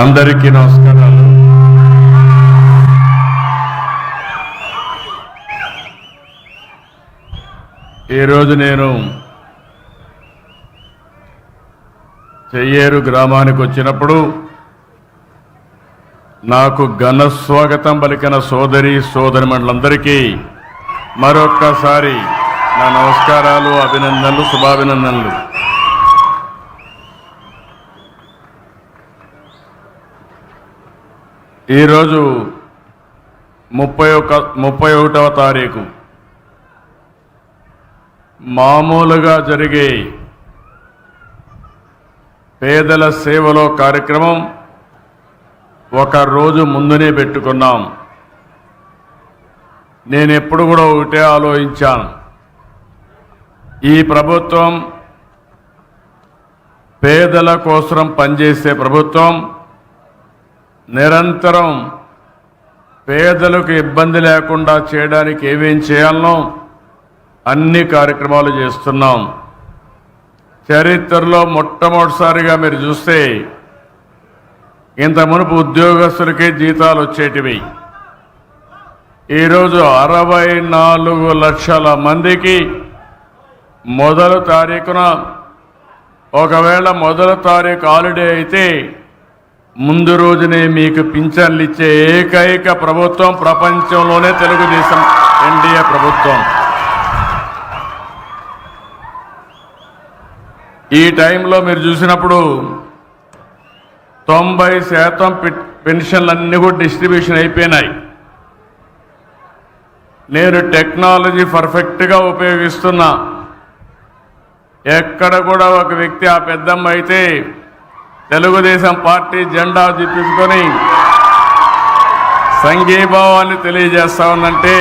అందరికీ నమస్కారాలు. ఈరోజు నేను చెయ్యేరు గ్రామానికి వచ్చినప్పుడు నాకు ఘన స్వాగతం పలికిన సోదరిమణులందరికీ మరొక్కసారి నా నమస్కారాలు, అభినందనలు, శుభాభినందనలు. ఈరోజు 31వ తారీఖు మామూలుగా జరిగే పేదల సేవలో కార్యక్రమం ఒక రోజు ముందునే పెట్టుకున్నాం. నేను ఎప్పుడు కూడా ఒకటే ఆలోచించాను, ఈ ప్రభుత్వం పేదల కోసం పనిచేసే ప్రభుత్వం, నిరంతరం పేదలకు ఇబ్బంది లేకుండా చేయడానికి ఏమేం చేయాలనో అన్ని కార్యక్రమాలు చేస్తున్నాం. చరిత్రలో మొట్టమొదటిసారిగా మీరు చూస్తే ఇంత మునుపు ఉద్యోగస్తులకే జీతాలు వచ్చేటివి. ఈరోజు 64 లక్షల మందికి మొదటి తారీఖున, ఒకవేళ మొదటి తారీఖు హాలిడే అయితే ముందు రోజునే మీకు పింఛన్లు ఇచ్చే ఏకైక ప్రభుత్వం ప్రపంచంలోనే తెలుగుదేశం ఎన్డీఏ ప్రభుత్వం. ఈ టైంలో మీరు చూసినప్పుడు 90% పెన్షన్లన్నీ కూడా డిస్ట్రిబ్యూషన్ అయిపోయినాయి. నేను టెక్నాలజీ పర్ఫెక్ట్గా ఉపయోగిస్తున్నా. ఎక్కడ కూడా ఒక వ్యక్తి, ఆ పెద్దమ్మ అయితే తెలుగుదేశం పార్టీ జెండా చూపించుకొని సంఘీభావాన్ని తెలియజేస్తా ఉందంటే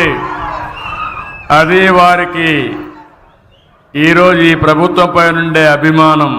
అది వారికి ఈరోజు ఈ ప్రభుత్వంపై నుండే అభిమానం.